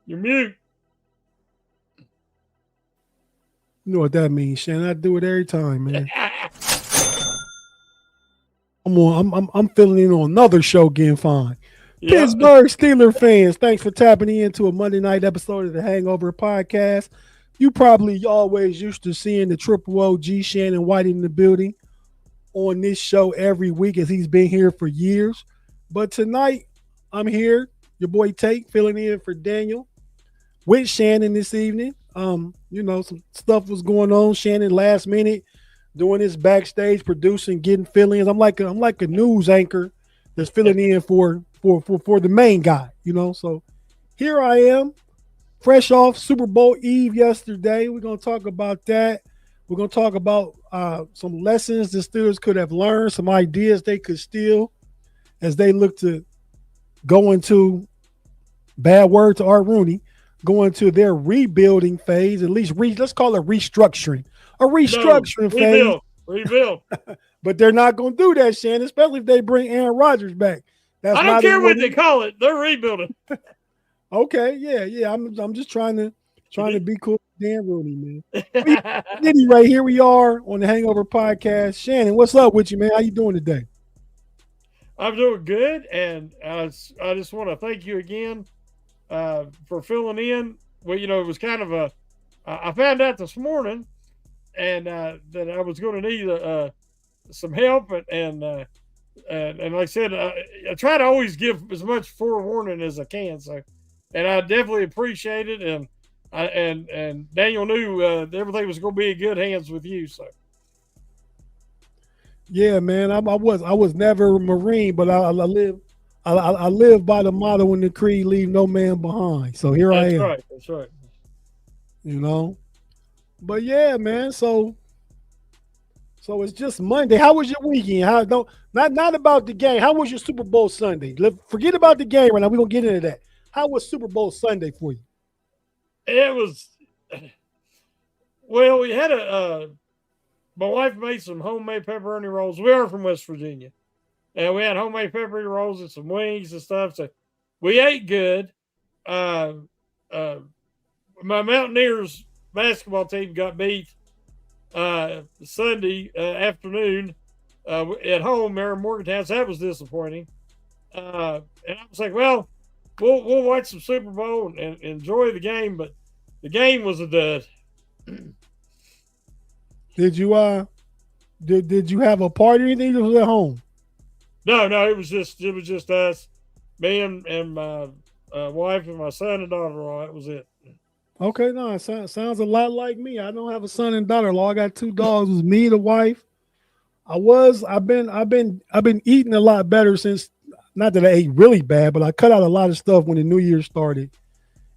You're mute. You know what that means, Shannon. I do it every time, man. I'm filling in on another show getting fine. Yeah. Pittsburgh Steelers fans, thanks for tapping into a Monday night episode of the Hangover podcast. You probably always used to seeing the Triple OG Shannon White in the building on this show every week as he's been here for years. But tonight, I'm here, your boy Tate, filling in for Daniel with Shannon this evening. Some stuff was going on. Shannon last minute doing his backstage producing, getting fill-ins. I'm like a news anchor that's filling in for the main guy, So here I am, fresh off Super Bowl Eve yesterday. We're gonna talk about that. We're gonna talk about some lessons the Steelers could have learned, some ideas they could steal as they look to go into, bad word to Art Rooney, go into their rebuilding phase, at least let's call it restructuring. A restructuring phase. Rebuild. But they're not going to do that, Shannon, especially if they bring Aaron Rodgers back. I don't care what they call it. They're rebuilding. Okay, yeah. I'm just trying to be cool with Dan Rooney, man. Anyway, here we are on the Hangover podcast. Shannon, what's up with you, man? How you doing today? I'm doing good, and I just want to thank you again for filling in. Well, it was kind of I found out this morning, and that I was going to need some help, and like I said, I try to always give as much forewarning as I can. So, and I definitely appreciate it, and Daniel knew everything was going to be in good hands with you. So. Yeah, man, I was never a Marine, but I live by the motto in the creed, leave no man behind. So here I am. That's right. But yeah, man. So it's just Monday. How was your weekend? Not about the game. How was your Super Bowl Sunday? Forget about the game right now. We're gonna get into that. How was Super Bowl Sunday for you? It was. Well, we had my wife made some homemade pepperoni rolls. We are from West Virginia. And we had homemade pepperoni rolls and some wings and stuff. So we ate good. My Mountaineers basketball team got beat Sunday afternoon at home there in Morgantown. So that was disappointing. And I was like, well, we'll watch some Super Bowl and enjoy the game. But the game was a dud. Did you did you have a party or anything? Or was it at home? No, it was just us, me and my wife and my son and daughter-in-law. That was it. Okay, no, it sounds a lot like me. I don't have a son and daughter-in-law. I got two dogs. It was me, the wife. I've been eating a lot better since. Not that I ate really bad, but I cut out a lot of stuff when the New Year started,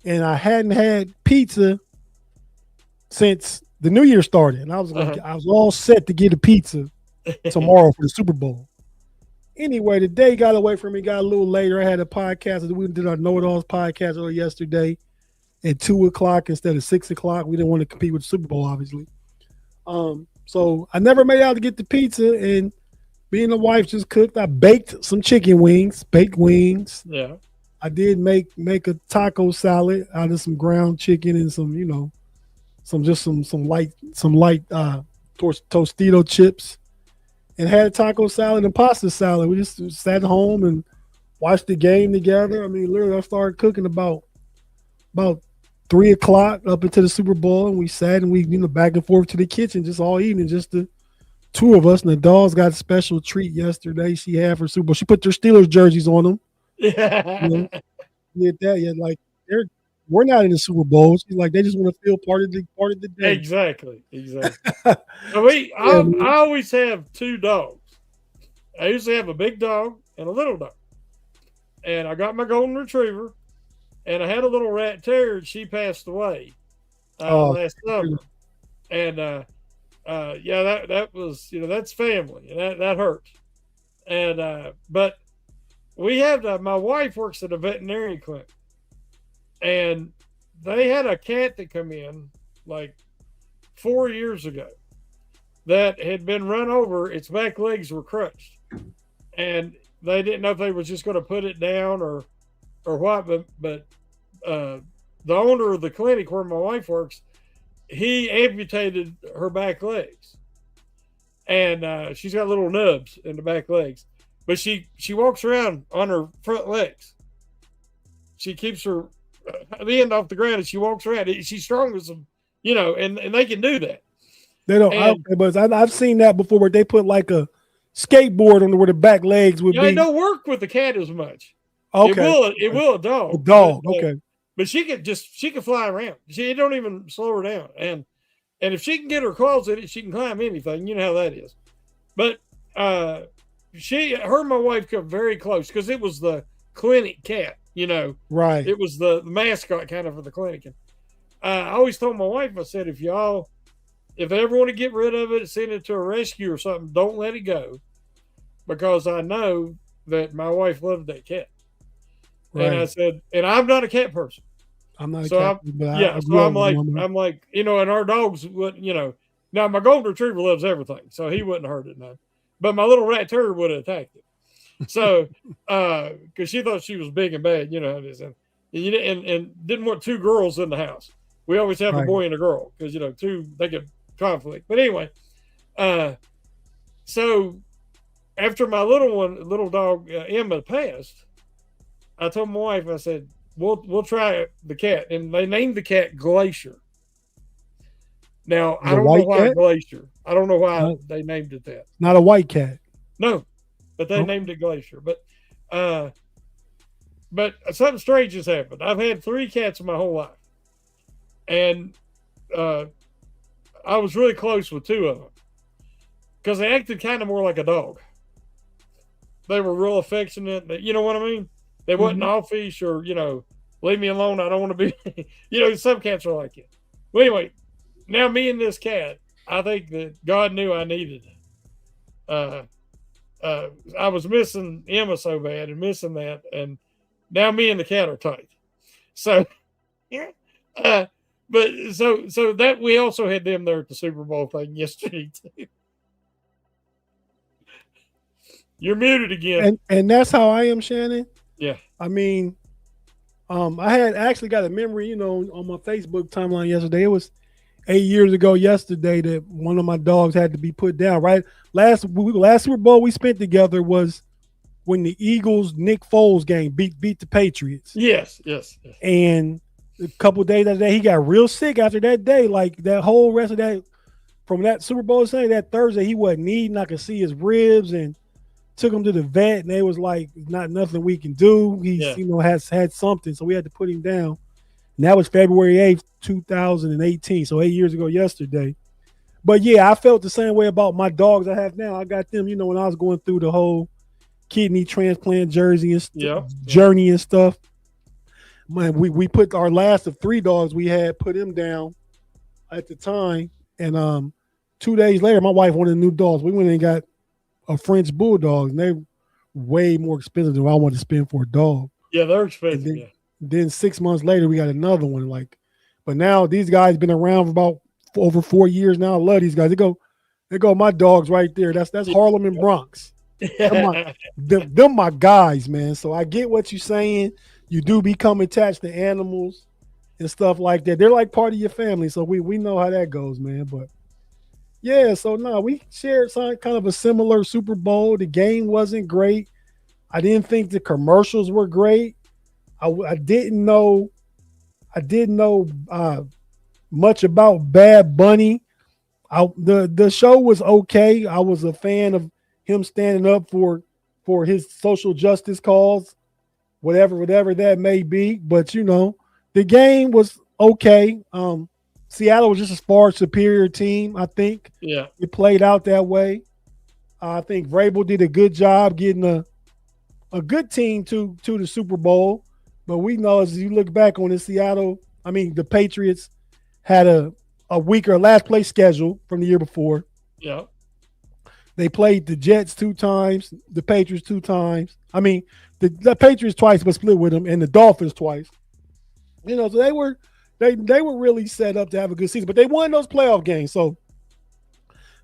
and I hadn't had pizza since the New Year started, and I was all set to get a pizza tomorrow for the Super Bowl. Anyway, the day got away from me, got a little later. I had a podcast. We did our KnoItAllz podcast yesterday at 2:00 instead of 6:00. We didn't want to compete with the Super Bowl, obviously. So I never made out to get the pizza, and me and the wife just cooked. I baked some baked wings. Yeah. I did make a taco salad out of some ground chicken and some some light Tostito chips, and had taco salad and pasta salad. We just sat home and watched the game together. I mean, literally, I started cooking about 3:00 up into the Super Bowl, and we sat and we back and forth to the kitchen, just all eating, just the two of us. And the dogs got a special treat yesterday. She had for Super Bowl. She put their Steelers jerseys on them. Yeah. Did that? Yeah, like we're not in the Super Bowl. She's like, they just want to feel part of the day. Exactly. I always have two dogs. I usually have a big dog and a little dog. And I got my golden retriever, and I had a little rat terrier, and she passed away last summer. And that was, that's family, and that hurts. And but we have my wife works at a veterinarian clinic. And they had a cat that come in like 4 years ago that had been run over. Its back legs were crushed, and they didn't know if they was just going to put it down or what. But the owner of the clinic where my wife works, he amputated her back legs, and she's got little nubs in the back legs. But she walks around on her front legs. She keeps her the end off the ground and she walks around. She's strong as some, and they can do that. They don't. But I've seen that before where they put like a skateboard on where the back legs would be. It don't work with the cat as much. Okay. It will a dog. A dog. Okay. But she can fly around. It don't even slow her down. And if she can get her claws in it, she can climb anything. You know how that is. But her and my wife come very close because it was the clinic cat, Right. It was the mascot kind of for the clinic. And I always told my wife, I said, if they ever want to get rid of it, send it to a rescue or something, don't let it go. Because I know that my wife loved that cat. Right. And I said, and I'm not a cat person. I'm not a cat person. I'm like, and our dogs would, now my golden retriever loves everything, so he wouldn't hurt it none. But my little rat terrier would have attacked it. So, because she thought she was big and bad, how it is. And didn't want two girls in the house. We always have a boy and a girl because, they could conflict. But anyway, so after my little dog, Emma, passed, I told my wife, I said, we'll try the cat. And they named the cat Glacier. Now, I don't know why Glacier. I don't know why they named it that. Not a white cat. No, but they named it Glacier. But something strange has happened. I've had 3 cats in my whole life. And I was really close with 2 of them because they acted kind of more like a dog. They were real affectionate. You know what I mean? They wasn't offish or, leave me alone. I don't want to be, some cats are like it. Well, anyway, now me and this cat, I think that God knew I needed. I was missing Emma so bad and missing that. And now me and the cat are tight. So, but so that we also had them there at the Super Bowl thing yesterday too. You're muted again. And that's how I am, Shannon. Yeah. I mean, I had actually got a memory, on my Facebook timeline yesterday. It was 8 years ago yesterday that one of my dogs had to be put down, right? Last Super Bowl we spent together was when the Eagles Nick Foles game beat the Patriots. Yes. And a couple of days after that, he got real sick after that day. Like that whole rest of that, from that Super Bowl Sunday, that Thursday, he wasn't eating. I could see his ribs and took him to the vet, and they was like, not nothing we can do. He's, has had something, so we had to put him down. And that was February 8th, 2018, so 8 years ago yesterday. But, yeah, I felt the same way about my dogs I have now. I got them, when I was going through the whole kidney transplant journey and stuff. Man, we put our last of 3 dogs we had, put him down at the time. And 2 days later, my wife wanted new dogs. We went and got a French bulldog, and they're way more expensive than what I wanted to spend for a dog. Yeah, they're expensive. Then 6 months later, we got another one. But now these guys been around for about over 4 years now. I love these guys. They go my dogs right there. That's Harlem and Bronx. Them my guys, man. So I get what you're saying. You do become attached to animals and stuff like that. They're like part of your family. So we know how that goes, man. But yeah, so no, we shared some kind of a similar Super Bowl. The game wasn't great. I didn't think the commercials were great. I didn't know much about Bad Bunny. The show was okay. I was a fan of him standing up for his social justice cause, whatever that may be. But the game was okay. Seattle was just a far superior team, I think. Yeah. It played out that way. I think Vrabel did a good job getting a good team to the Super Bowl. But we know as you look back on the Patriots had a weaker last place schedule from the year before. Yeah. They played the Jets 2 times, the Patriots 2 times. I mean, the Patriots twice, but split with them, and the Dolphins twice. So they were really set up to have a good season, but they won those playoff games. So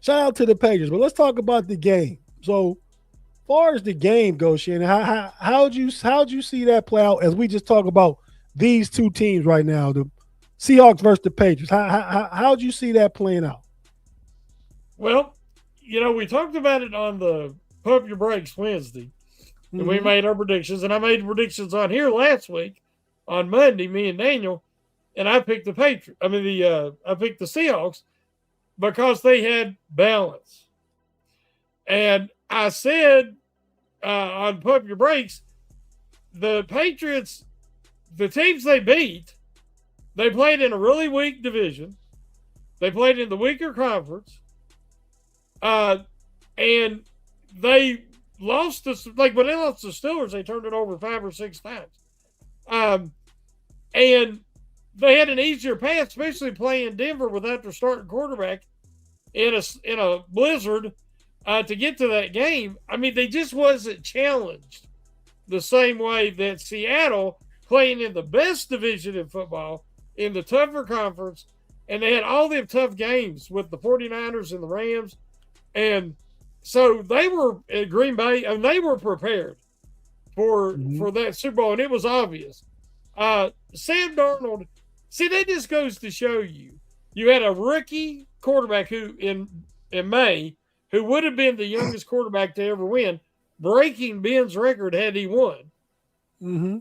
shout out to the Patriots. But let's talk about the game. So as far as the game goes, Shannon, how'd you see that play out as we just talk about these two teams right now, the Seahawks versus the Patriots. How'd you see that playing out? Well, we talked about it on the Pump Your Brakes Wednesday, and we made our predictions. And I made predictions on here last week on Monday, me and Daniel, and I picked the Patriots. I picked the Seahawks because they had balance. And I said on Pump Your Brakes, the Patriots, the teams they beat, they played in a really weak division. They played in the weaker conference. And they lost when they lost the Steelers, they turned it over 5 or 6 times. And they had an easier path, especially playing Denver without their starting quarterback in a blizzard to get to that game. I mean, they just wasn't challenged the same way that Seattle, playing in the best division in football, in the tougher conference, and they had all them tough games with the 49ers and the Rams. And so they were at Green Bay, and they were prepared for that Super Bowl, and it was obvious. Sam Darnold, see, that just goes to show you had a rookie quarterback who in May, who would have been the youngest quarterback to ever win, breaking Ben's record had he won. Mm-hmm.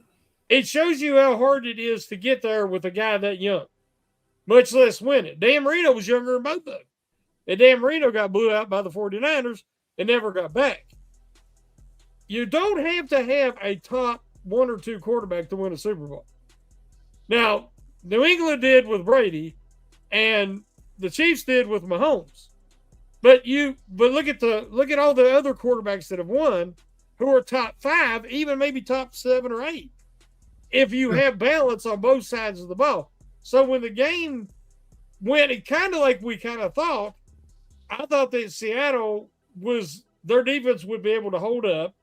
It shows you how hard it is to get there with a guy that young, much less win it. Dan Marino was younger than both of them. And Dan Marino got blew out by the 49ers and never got back. You don't have to have a top 1 or 2 quarterback to win a Super Bowl. Now, New England did with Brady, and the Chiefs did with Mahomes. But look at all the other quarterbacks that have won who are top 5, even maybe top 7 or 8. If you have balance on both sides of the ball. So when the game went, it kind of like we kind of thought, I thought that Seattle their defense would be able to hold up.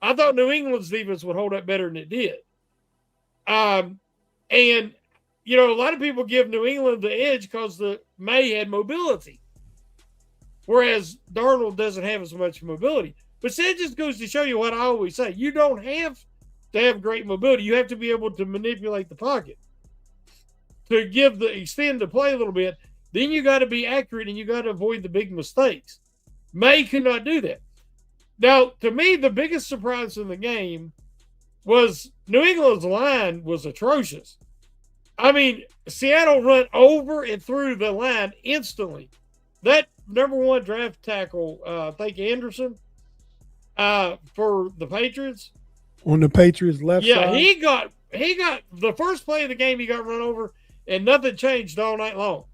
I thought New England's defense would hold up better than it did. And, a lot of people give New England the edge because the May had mobility, whereas Darnold doesn't have as much mobility. But that just goes to show you what I always say. You don't have to have great mobility. You have to be able to manipulate the pocket to extend the play a little bit. Then you got to be accurate and you got to avoid the big mistakes. May could not do that. Now, to me, the biggest surprise in the game was New England's line was atrocious. I mean, Seattle run over and through the line instantly. That number 1 draft tackle, I think Anderson, for the Patriots. On the Patriots left side? Yeah, he got the first play of the game, he got run over, and nothing changed all night long.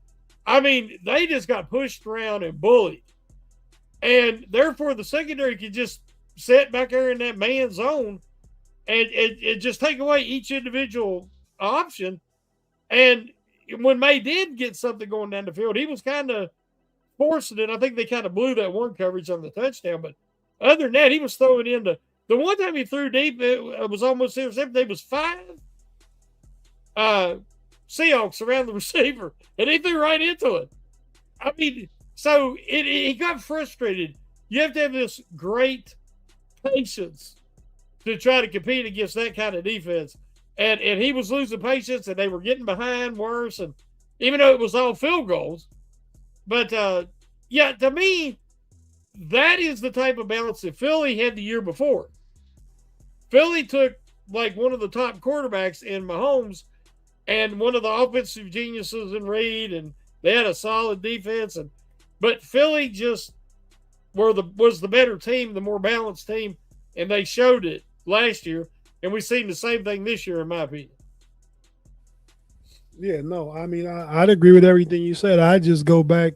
I mean, they just got pushed around and bullied. And therefore, the secondary could just sit back there in that man zone and just take away each individual option. And when May did get something going down the field, he was kind of forcing it. I think they kind of blew that one coverage on the touchdown. But other than that, he was throwing into the one time he threw deep, it was almost intercepted. There was 5 Seahawks around the receiver, and he threw right into it. I mean, so he got frustrated. You have to have this great patience to try to compete against that kind of defense. And he was losing patience, and they were getting behind worse. And even though it was all field goals, but to me, that is the type of balance that Philly had the year before. Philly took like one of the top quarterbacks in Mahomes and one of the offensive geniuses in Reed, and they had a solid defense. But Philly just was the better team, the more balanced team, and they showed it last year. And we've seen the same thing this year, in my opinion. Yeah, no, I mean, I'd agree with everything you said. I just go back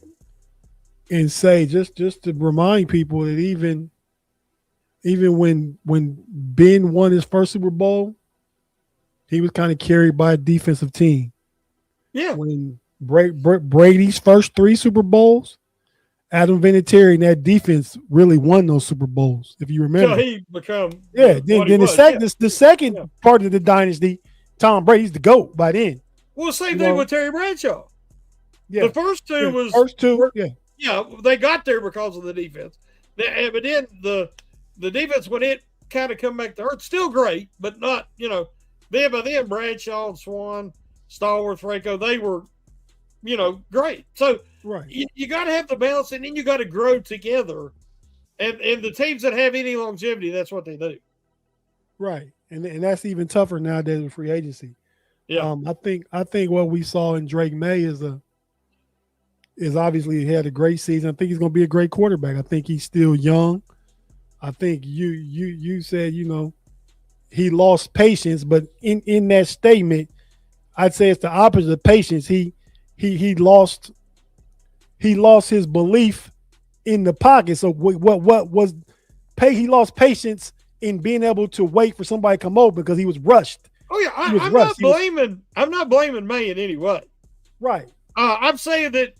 and say, just to remind people that even when Ben won his first Super Bowl, he was kind of carried by a defensive team. Yeah. When Brady's first 3 Super Bowls, Adam Vinatieri and that defense really won those Super Bowls, if you remember. So he become then the second part of the dynasty, Tom Brady's the GOAT by then. Well, same thing with Terry Bradshaw. Yeah. The first two they got there because of the defense. But then the defense, when it kind of come back to earth, still great, but not, By then, Bradshaw and Swan, Stallworth, Rako, they were, great. So Right. you got to have the balance, and then you got to grow together. And the teams that have any longevity, that's what they do. Right. And that's even tougher nowadays with free agency. Yeah. I think what we saw in Drake May is obviously he had a great season. I think he's going to be a great quarterback. I think he's still young. I think you said, he lost patience, but in that statement, I'd say it's the opposite of patience. He lost his belief in the pocket. So what was he lost patience in being able to wait for somebody to come over because he was rushed. Oh yeah, I'm not blaming May in any way. Right. I'm saying that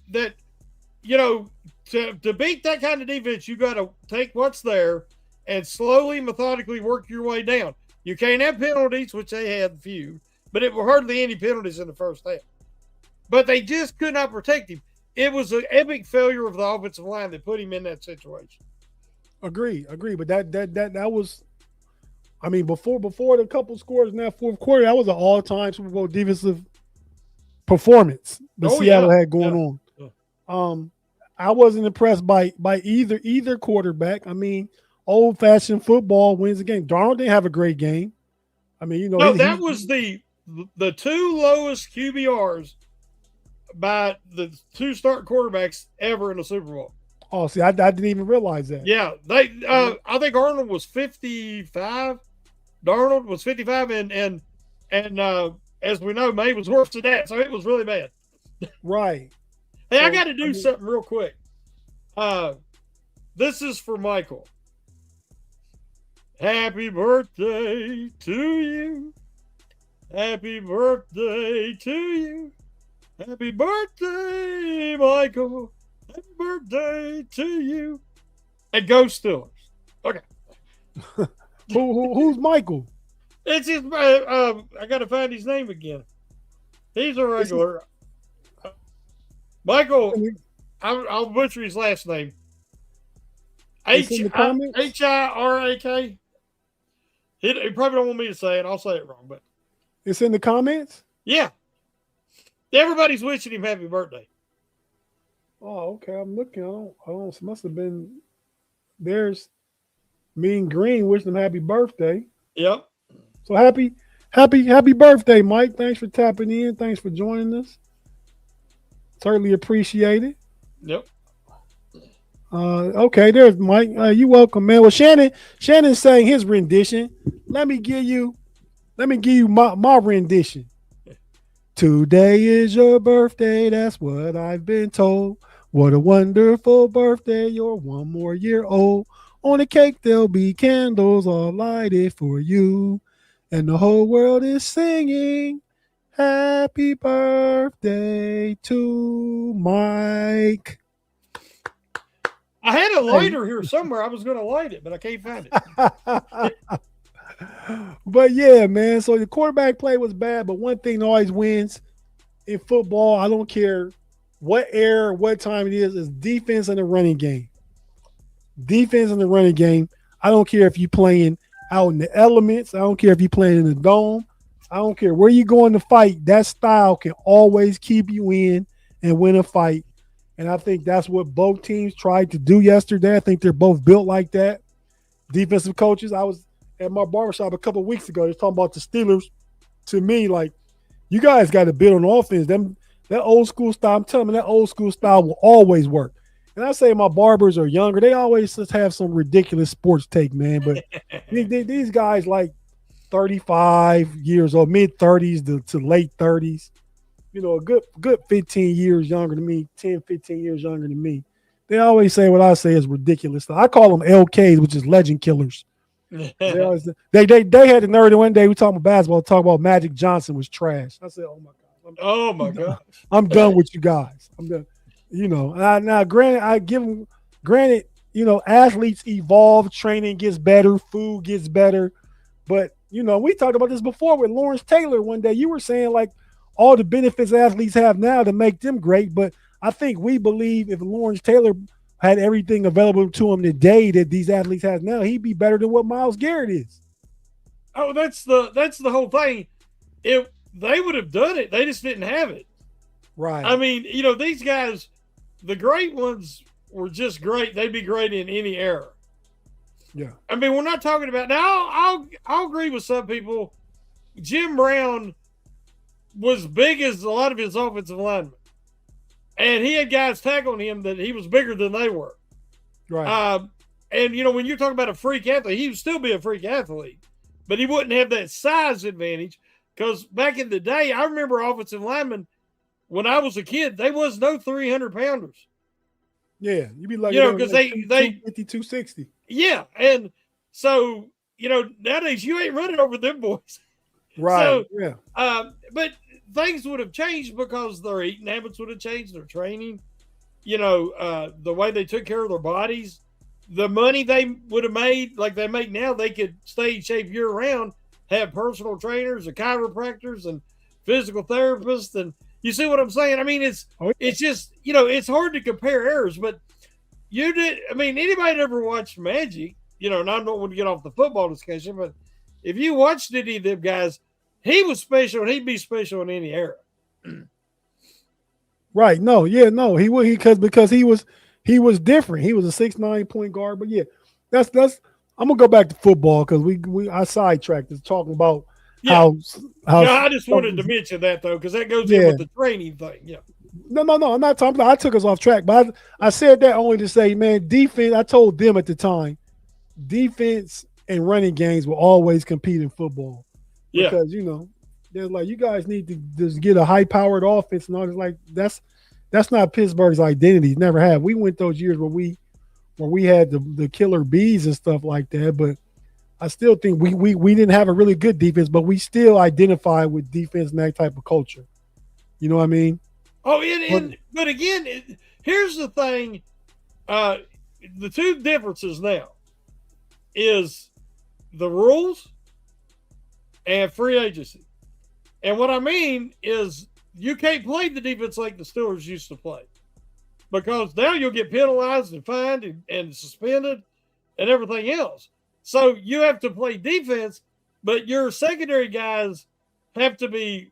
to beat that kind of defense, you got to take what's there and slowly, methodically work your way down. You can't have penalties, which they had a few, but it were hardly any penalties in the first half. But they just could not protect him. It was an epic failure of the offensive line that put him in that situation. Agree. But that was, I mean, before the couple scores in that fourth quarter, that was an all-time Super Bowl defensive performance that Seattle had going on. Yeah. I wasn't impressed by either quarterback. I mean, old-fashioned football wins the game. Darnold didn't have a great game. I mean, that was the two lowest QBRs by the two starting quarterbacks ever in the Super Bowl. Oh, see, I didn't even realize that. Yeah, I think Arnold was 55. Darnold was 55, and as we know, May was worse than that, so it was really bad. Right. Hey, I got to do something real quick. This is for Michael. Happy birthday to you. Happy birthday to you. Happy birthday, Michael. Happy birthday to you. And go Steelers. Okay. Who's Michael? It's his. I got to find his name again. He's a regular. Michael. I'll butcher his last name. Hirak. He probably don't want me to say it. I'll say it wrong, but it's in the comments. Yeah. Everybody's wishing him happy birthday. Oh, okay. I'm looking. I don't. Must have been. There's Mean Green wishing him happy birthday. Yep. So happy birthday, Mike. Thanks for tapping in. Thanks for joining us. Certainly appreciate it. Yep. Okay, there's Mike. You welcome, man. Well, Shannon's saying his rendition. Let me give you my rendition. Today is your birthday, that's what I've been told. What a wonderful birthday, you're 1 more year old. On the cake there'll be candles all lighted for you. And the whole world is singing happy birthday to Mike. I had a lighter here somewhere. I was going to light it, but I can't find it. But yeah, man. So the quarterback play was bad, but one thing always wins in football. I don't care what era, what time it is defense and the running game. Defense and the running game. I don't care if you're playing out in the elements. I don't care if you're playing in the dome. I don't care where you're going to fight. That style can always keep you in and win a fight. And I think that's what both teams tried to do yesterday. I think they're both built like that. Defensive coaches. I was at my barbershop a couple of weeks ago. They're talking about the Steelers. To me, like, you guys got to build on offense. That old school style, I'm telling you, that old school style will always work. And I say my barbers are younger. They always just have some ridiculous sports take, man. But these guys like 35 years old, mid-30s to late 30s. You know, a good 15 years younger than me, 10, 15 years younger than me. They always say what I say is ridiculous. I call them LKs, which is legend killers. they had the nerve one day we talking about basketball, talk about Magic Johnson was trash. I said, oh my God. I'm done with you guys. I'm done. You know, now granted, you know, athletes evolve, training gets better, food gets better. But, you know, we talked about this before with Lawrence Taylor one day. You were saying like all the benefits athletes have now to make them great. But I think we believe if Lawrence Taylor had everything available to him today that these athletes have now, he'd be better than what Myles Garrett is. Oh, that's the whole thing. they would have done it. They just didn't have it. Right. I mean, these guys, the great ones were just great. They'd be great in any era. Yeah. I mean, we're not talking about now. I'll agree with some people. Jim Brown was big as a lot of his offensive linemen, and he had guys tackling him that he was bigger than they were. Right. And when you're talking about a freak athlete, he would still be a freak athlete, but he wouldn't have that size advantage because back in the day, I remember offensive linemen when I was a kid, they was no 300-pounders. Yeah, you'd be like, because they 250, 260. Yeah, and so nowadays you ain't running over them boys. Right. So, yeah. But things would have changed because their eating habits would have changed, their training, the way they took care of their bodies, the money they would have made, like they make now, they could stay in shape year round, have personal trainers and chiropractors and physical therapists. And you see what I'm saying? I mean, it's just, it's hard to compare errors, but anybody that ever watched Magic, and I don't want to get off the football discussion, but if you watched any of them guys, he was special and he'd be special in any era. Right. No, yeah, no, he would because he was different. He was a 6'9" point guard. But yeah, that's I'm gonna go back to football because I sidetracked us talking about how I just wanted to mention that though, because that goes in with the training thing. Yeah. No, I'm not talking about I took us off track, but I said that only to say, man, defense, I told them at the time, defense and running games will always compete in football. Yeah. Because, they're like, you guys need to just get a high-powered offense and all this. Like, that's not Pittsburgh's identity. Never have. We went those years where we had the killer bees and stuff like that, but I still think we didn't have a really good defense, but we still identify with defense and that type of culture. You know what I mean? Oh, but again, here's the thing. The two differences now is the rules and free agency. And what I mean is you can't play the defense like the Steelers used to play because now you'll get penalized and fined and suspended and everything else. So you have to play defense, but your secondary guys have to be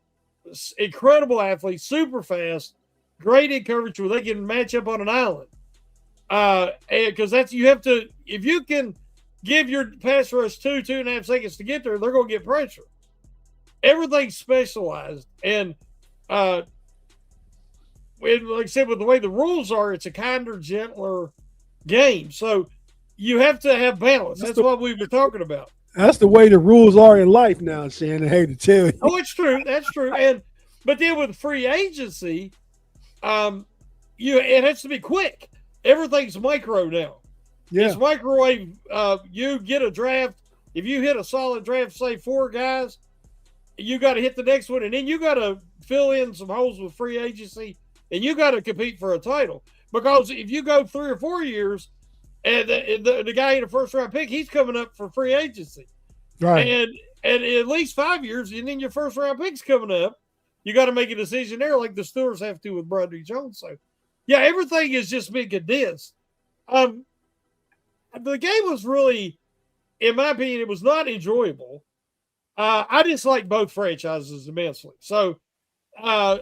incredible athletes, super fast, great in coverage where they can match up on an island. Because you have to, if you can give your pass rush 2.5 seconds to get there, they're going to get pressure. Everything's specialized. And like I said, with the way the rules are, it's a kinder, gentler game. So you have to have balance. That's what we were talking about. That's the way the rules are in life now, Shannon. I hate to tell you. Oh, it's true. That's true. But then with free agency, it has to be quick. Everything's micro now. Yeah. It's microwave. You get a draft. If you hit a solid draft, say 4 guys, you got to hit the next one, and then you got to fill in some holes with free agency, and you got to compete for a title. Because if you go 3 or 4 years, and the guy in the first round pick, he's coming up for free agency, right? And at least 5 years, and then your first round pick's coming up. You got to make a decision there, like the Steelers have to with Broderick Jones. So, yeah, everything is just being condensed. The game was really, in my opinion, it was not enjoyable. I dislike both franchises immensely. So, I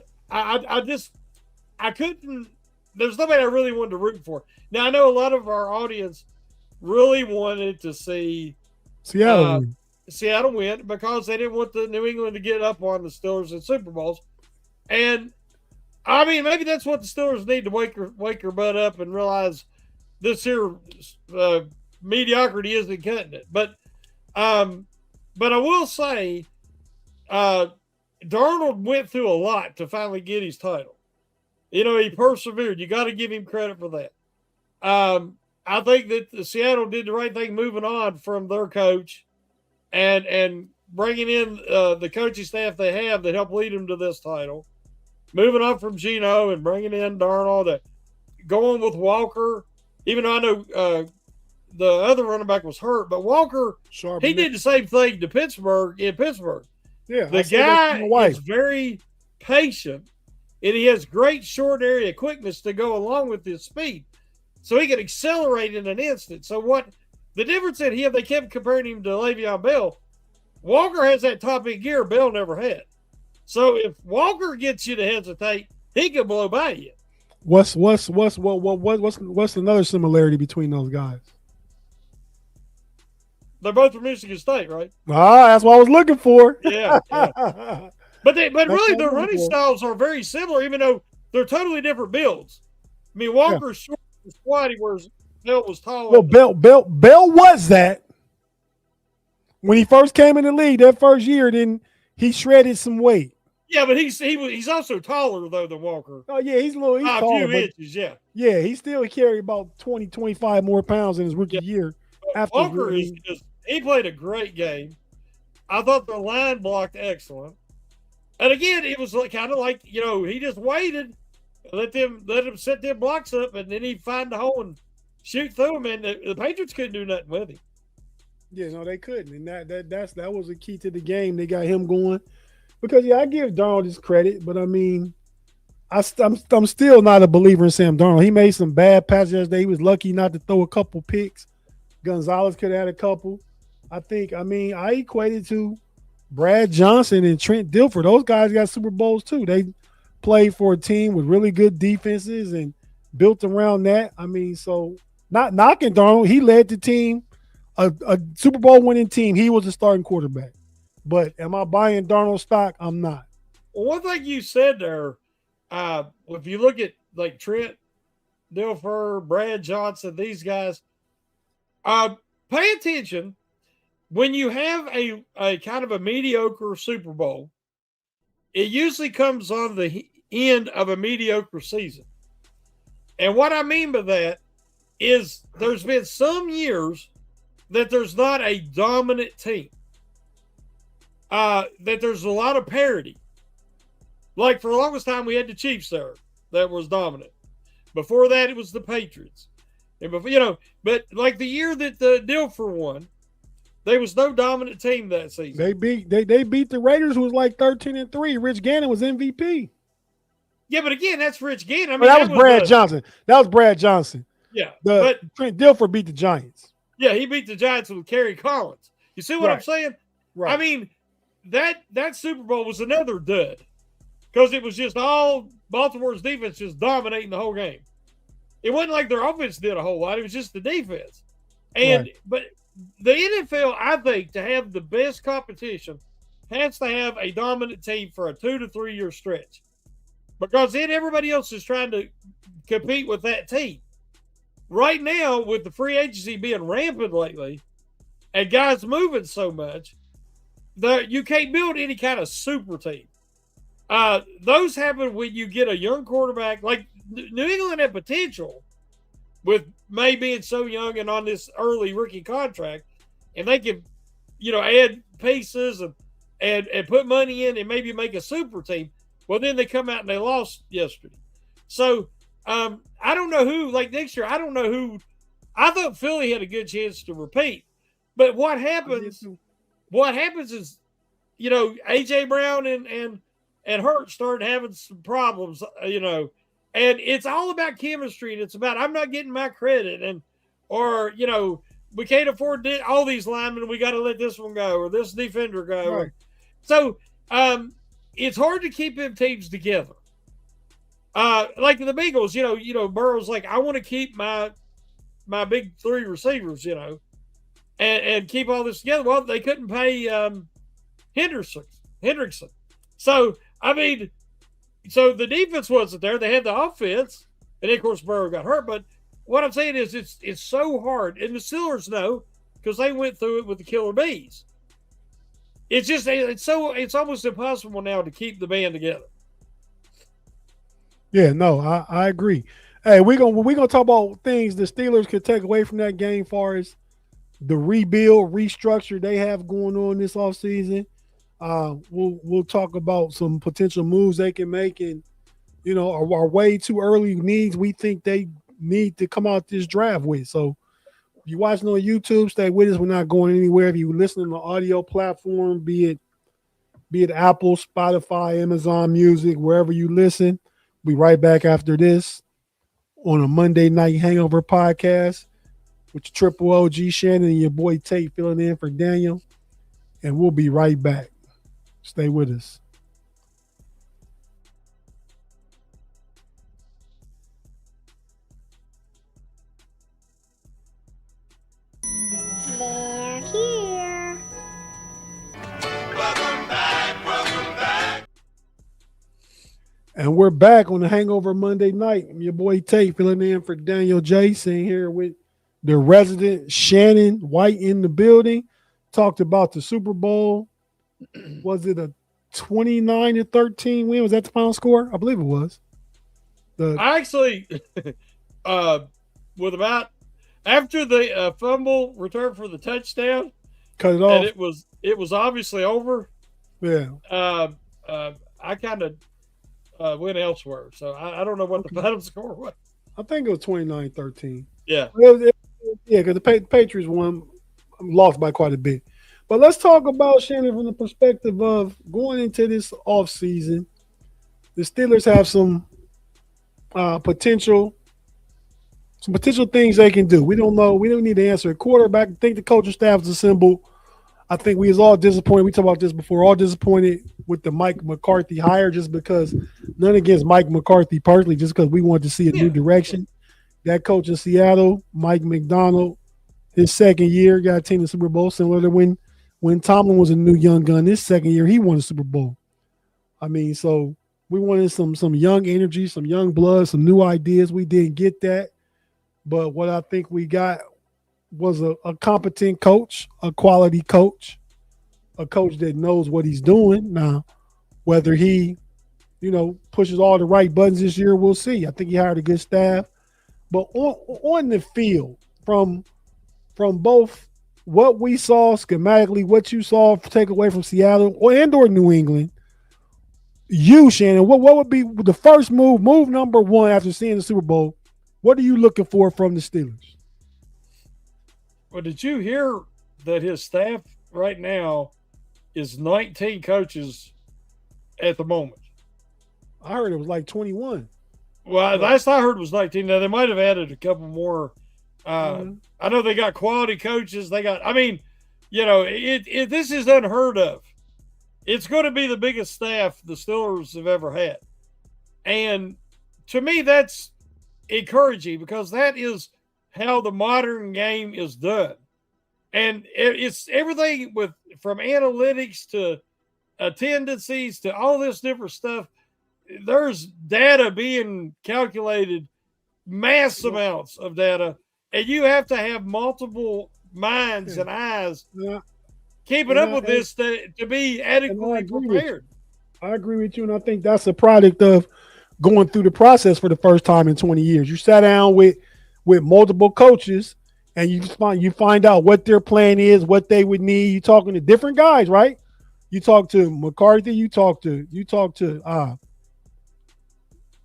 couldn't. There's nobody I really wanted to root for. Now I know a lot of our audience really wanted to see Seattle win because they didn't want the New England to get up on the Steelers in Super Bowls. And I mean, maybe that's what the Steelers need to wake her butt up and realize this here mediocrity isn't cutting it. But I will say, Darnold went through a lot to finally get his title. He persevered. You got to give him credit for that. I think that the Seattle did the right thing moving on from their coach and bringing in the coaching staff they have that helped lead them to this title. Moving on from Geno and bringing in Darnold, going with Walker, even though I know the other running back was hurt, but Walker, he did the same thing to Pittsburgh in Pittsburgh. Yeah, the guy is very patient, and he has great short area quickness to go along with his speed. So he can accelerate in an instant. So what the difference in him, they kept comparing him to Le'Veon Bell. Walker has that top end gear Bell never had. So if Walker gets you to hesitate, he could blow by you. What's another similarity between those guys? They're both from Michigan State, right? Ah, that's what I was looking for. Yeah. But really, their running styles are very similar, even though they're totally different builds. I mean, Walker's short and squatty, whereas Bell was tall. Well, Bell was that when he first came in the league that first year. Then he shredded some weight. Yeah, but he's also taller though than Walker. Oh yeah, he's taller, a few inches. Yeah. Yeah, he still carried about 20, 25 more pounds in his rookie year. After Walker he played a great game. I thought the line blocked excellent. And again, it was kind of like, he just waited, let him set their blocks up, and then he'd find the hole and shoot through them. And the Patriots couldn't do nothing with him. Yeah, no, they couldn't. And that was the key to the game. They got him going. Because, I give Darnold his credit, but I mean, I'm still not a believer in Sam Darnold. He made some bad passes yesterday. He was lucky not to throw a couple picks. Gonzalez could have had a couple. I equated to Brad Johnson and Trent Dilfer. Those guys got Super Bowls too. They played for a team with really good defenses and built around that. I mean, so not knocking Darnold. He led the team, a Super Bowl winning team. He was the starting quarterback. But am I buying Darnold stock? I'm not. Well, one thing you said there, if you look at like Trent Dilfer, Brad Johnson, these guys, pay attention. When you have a kind of a mediocre Super Bowl, it usually comes on the end of a mediocre season. And what I mean by that is there's been some years that there's not a dominant team, that there's a lot of parity. Like for the longest time, we had the Chiefs there that was dominant. Before that, it was the Patriots. And before, but like the year that the Dilfer won, there was no dominant team that season. They beat the Raiders, who was like 13-3. Rich Gannon was MVP. Yeah, but again, that's Rich Gannon. I mean, that was Brad Johnson. That was Brad Johnson. Yeah, but Trent Dilfer beat the Giants. Yeah, he beat the Giants with Kerry Collins. You see what I'm saying? Right. I mean, that Super Bowl was another dud because it was just all Baltimore's defense just dominating the whole game. It wasn't like their offense did a whole lot. It was just the defense. But the NFL, I think, to have the best competition, has to have a dominant team for a 2 to 3 year stretch. Because then everybody else is trying to compete with that team. Right now, with the free agency being rampant lately, and guys moving so much, you can't build any kind of super team. Those happen when you get a young quarterback. Like New England had potential with May being so young and on this early rookie contract, and they can, add pieces and put money in and maybe make a super team. Well, then they come out and they lost yesterday. So I don't know who, like next year, I don't know who. I thought Philly had a good chance to repeat. But what happens is, A.J. Brown and Hurt started having some problems, and it's all about chemistry, and it's about I'm not getting my credit, or we can't afford all these linemen. We got to let this one go or this defender go. Right. So it's hard to keep them teams together. Like the Bengals, Burrow's like, I want to keep my big three receivers, and keep all this together. Well, they couldn't pay Hendrickson. So so the defense wasn't there. They had the offense, and of course Burrow got hurt. But what I'm saying is, it's so hard, and the Steelers know because they went through it with the Killer Bees. It's just it's almost impossible now to keep the band together. Yeah, no, I agree. Hey, we're gonna talk about things the Steelers could take away from that game, far as the rebuild, restructure they have going on this offseason. We'll talk about some potential moves they can make, and our way too early needs we think they need to come out this draft with. So if you're watching on YouTube, stay with us. We're not going anywhere. If you're listening on the audio platform, be it Apple, Spotify, Amazon Music, wherever you listen, we'll be right back after this on a Monday Night Hangover podcast with your Triple OG Shannon and your boy Tate filling in for Daniel, and we'll be right back. Stay with us. And we're back on the Hangover Monday night. I'm your boy Tate filling in for Daniel J. Sitting here with the resident Shannon White in the building. Talked about the Super Bowl. Was it a 29-13 win? Was that the final score? I believe it was. I actually, with about after the fumble return for the touchdown, cut it off. And it was obviously over. Yeah. I kind of went elsewhere, so I don't know what the final score was. I think it was 29-13. Yeah. Yeah, because the Patriots won, lost by quite a bit. But let's talk about, Shannon, from the perspective of going into this offseason. The Steelers have some potential things they can do. We don't know. We don't need to answer. Quarterback, I think the coaching staff is assembled. I think we was all disappointed. We talked about this before. All disappointed with the Mike McCarthy hire, just because none against Mike McCarthy personally, just because we wanted to see a new direction. That coach in Seattle, Mike McDonald, his second year got a team in the Super Bowl, similar to when Tomlin was a new young gun. His second year, he won the Super Bowl. I mean, so we wanted some young energy, some young blood, some new ideas. We didn't get that. But what I think we got was a competent coach, a quality coach, a coach that knows what he's doing. Now, whether he, pushes all the right buttons this year, we'll see. I think he hired a good staff. But on the field, from both what we saw schematically, what you saw take away from Seattle or New England, you, Shannon, what would be the first move number one after seeing the Super Bowl? What are you looking for from the Steelers? Well, did you hear that his staff right now is 19 coaches at the moment? I heard it was like 21. Well, last I heard was 19. Now, they might have added a couple more. I know they got quality coaches. They got, this is unheard of. It's going to be the biggest staff the Steelers have ever had. And to me, that's encouraging because that is how the modern game is done. And it's everything from analytics to tendencies to all this different stuff. There's data being calculated, mass amounts of data, and you have to have multiple minds and eyes keeping up with this to be adequately prepared. I agree with you, and I think that's a product of going through the process for the first time in 20 years. You sat down with multiple coaches, and you find out what their plan is, what they would need. You're talking to different guys, right? You talk to McCarthy. You talk to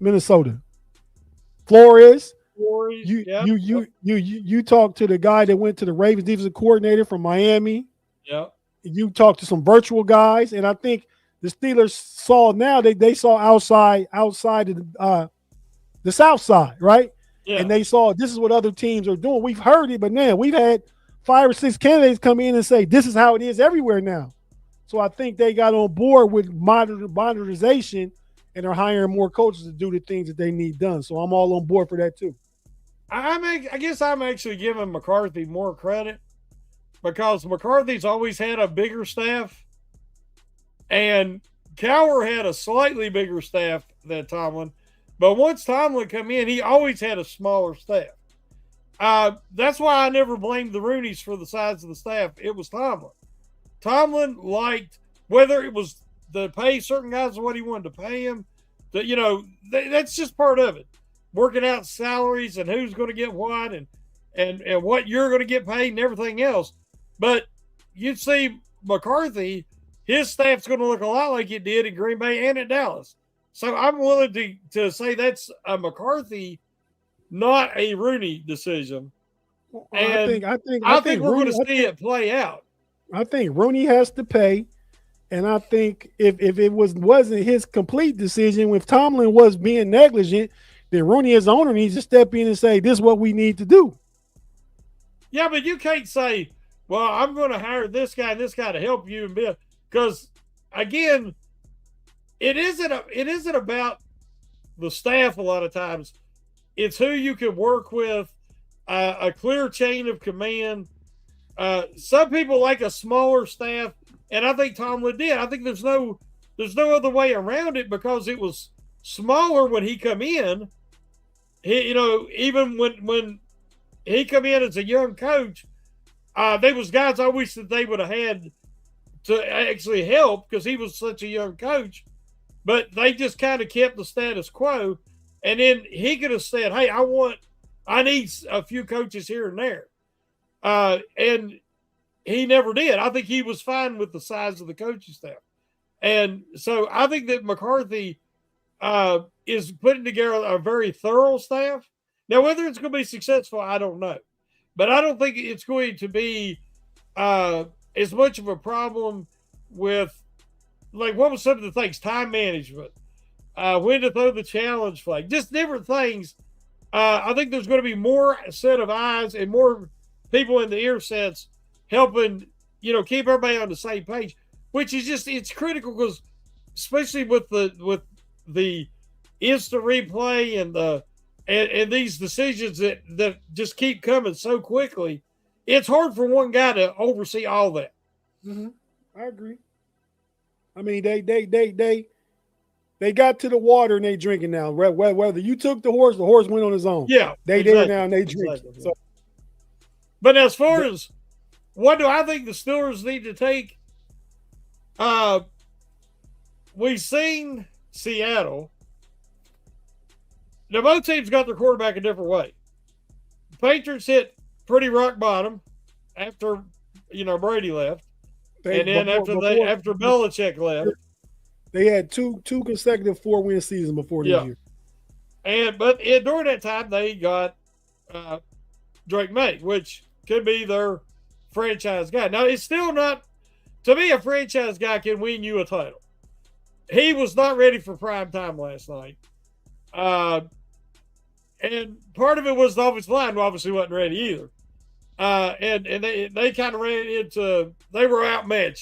Minnesota, Flores. You talk to the guy that went to the Ravens defensive coordinator from Miami. Yeah. You talk to some virtual guys, and I think the Steelers saw now they saw outside of the South Side, right? Yeah. And they saw this is what other teams are doing. We've heard it, but now we've had 5 or 6 candidates come in and say this is how it is everywhere now. So I think they got on board with modernization and are hiring more coaches to do the things that they need done. So I'm all on board for that too. I guess I'm actually giving McCarthy more credit because McCarthy's always had a bigger staff, and Cowher had a slightly bigger staff than Tomlin. But once Tomlin come in, he always had a smaller staff. That's why I never blamed the Rooneys for the size of the staff. It was Tomlin. Tomlin liked, whether it was to pay certain guys what he wanted to pay him, that's just part of it. Working out salaries and who's going to get what and what you're going to get paid and everything else. But you'd see McCarthy, his staff's going to look a lot like it did in Green Bay and at Dallas. So I'm willing to say that's a McCarthy, not a Rooney decision. And I think we're going to see it play out. I think Rooney has to pay. And I think if it wasn't his complete decision, if Tomlin was being negligent, then Rooney as owner needs to step in and say, this is what we need to do. Yeah, but you can't say, well, I'm going to hire this guy and this guy to help you and be, because again, it isn't about the staff a lot of times. It's who you can work with, a clear chain of command. Some people like a smaller staff, and I think Tomlin did. I think there's no other way around it because it was smaller when he come in. He, even when he come in as a young coach, there was guys I wish that they would have had to actually help because he was such a young coach, but they just kind of kept the status quo. And then he could have said, "Hey, I need a few coaches here and there," and he never did. I think he was fine with the size of the coaching staff, and so I think that McCarthy is putting together a very thorough staff. Now, whether it's going to be successful, I don't know, but I don't think it's going to be as much of a problem with, like, what was some of the things? Time management, when to throw the challenge flag, just different things. I think there's going to be more set of eyes and more people in the ear sets helping, keep everybody on the same page, which is it's critical because especially with the instant replay and these decisions that just keep coming so quickly, it's hard for one guy to oversee all that. Mm-hmm. I agree. I mean, they got to the water and they drinking now. Whether you took the horse went on his own. Yeah, they exactly. did now and they drinking. Exactly. So, but as far as what do I think the Steelers need to take? We've seen Seattle. Now, both teams got their quarterback a different way. The Patriots hit pretty rock bottom after Brady left, and then after Belichick left, they had two consecutive 4-win seasons before this year. But during that time, they got Drake May, which could be their franchise guy. Now, it's still not, to me, a franchise guy can win you a title. He was not ready for prime time last night. And part of it was the offensive line obviously wasn't ready either. And they kind of ran into, they were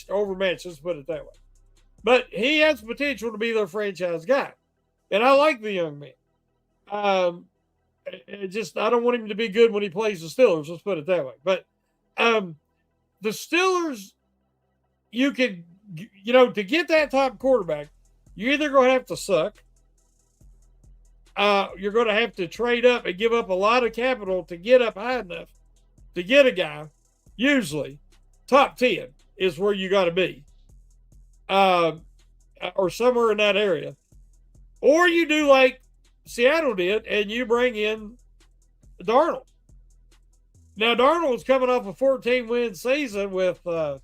overmatched, let's put it that way. But he has potential to be their franchise guy. And I like the young man. I don't want him to be good when he plays the Steelers, let's put it that way. But the Steelers, you could, to get that top quarterback, you're either going to have to suck. You're going to have to trade up and give up a lot of capital to get up high enough to get a guy. Usually, top 10 is where you got to be, or somewhere in that area. Or you do like Seattle did, and you bring in Darnold. Now, Darnold was coming off a 14-win season with the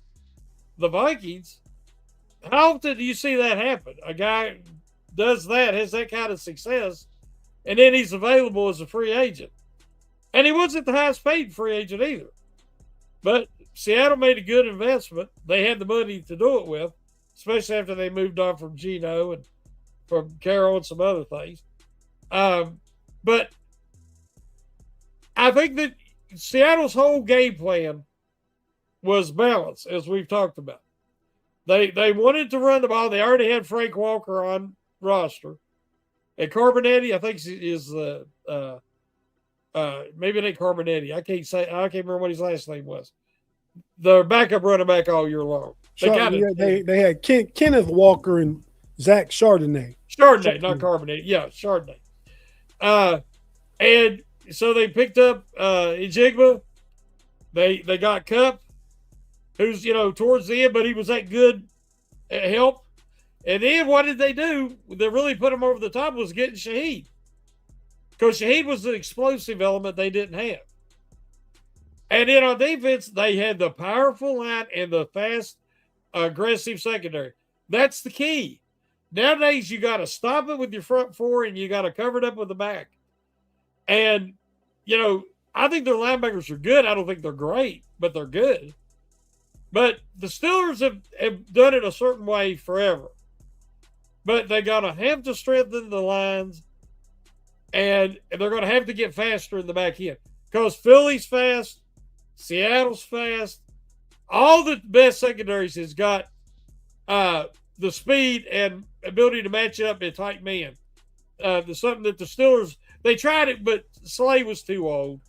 Vikings. How often do you see that happen? A guy does that, has that kind of success, and then he's available as a free agent. And he wasn't the highest paid free agent either. But Seattle made a good investment. They had the money to do it with, especially after they moved on from Geno and from Carroll and some other things. But I think that Seattle's whole game plan was balanced, as we've talked about. They wanted to run the ball. They already had Frank Walker on roster. And Carbonetti, I think, is maybe it ain't Carbonetti. I can't remember what his last name was. The backup running back all year long. They had Kenneth Walker and Zach Chardonnay. Chardonnay, not Carbonetti. Yeah, Chardonnay. And so they picked up Ejigba. They got Cup, who's towards the end, but he was that good help. And then what did they do that really put him over the top was getting Shaheed. Because Shaheed was the explosive element they didn't have. And then on defense, they had the powerful line and the fast, aggressive secondary. That's the key. Nowadays, you got to stop it with your front four and you got to cover it up with the back. And, I think their linebackers are good. I don't think they're great, but they're good. But the Steelers have done it a certain way forever. But they're going to have to strengthen the lines, and they're going to have to get faster in the back end. Because Philly's fast, Seattle's fast. All the best secondaries has got the speed and ability to match up in tight man. Something that the Steelers, they tried it, but Slay was too old.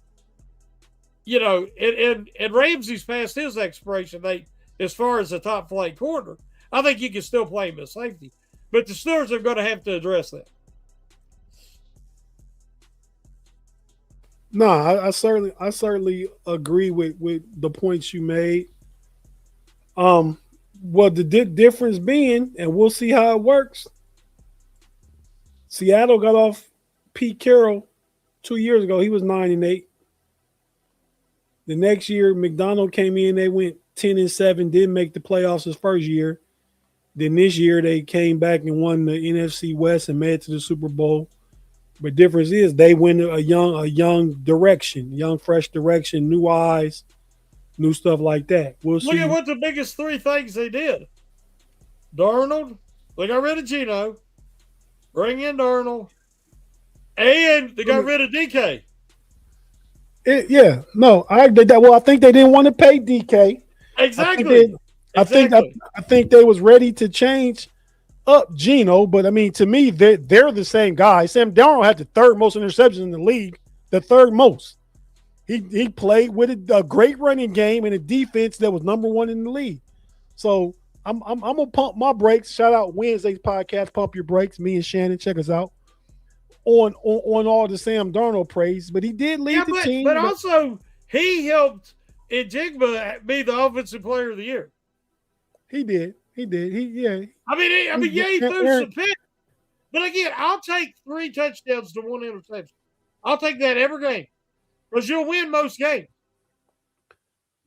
And Ramsey's past his expiration date as far as the top flight corner. I think you can still play him as safety. But the Steelers are going to have to address that. No, I certainly agree with the points you made. Well, the difference being, and we'll see how it works. Seattle got off Pete Carroll 2 years ago. He was 9-8. The next year, McDonald came in. They went 10-7. Didn't make the playoffs his first year. Then this year they came back and won the NFC West and made it to the Super Bowl. But difference is they went a young direction, young fresh direction, new eyes, new stuff like that. We'll Look see. at what the biggest three things they did. Darnold, they got rid of Geno, bring in Darnold, and they got rid of DK. Yeah, no, I did that. Well, I think they didn't want to pay DK. Exactly. I think they was ready to change up Geno, but I mean, to me, they're the same guy. Sam Darnold had the third most interceptions in the league, the third most. He played with a great running game and a defense that was number one in the league. So I'm gonna pump my brakes. Shout out Wednesday's podcast, Pump Your Brakes. Me and Shannon, check us out on all the Sam Darnold praise. But he did lead the team. But also he helped Njigba be the offensive player of the year. He did. He threw some picks. But again, I'll take 3 touchdowns to 1 interception. I'll take that every game because you'll win most games.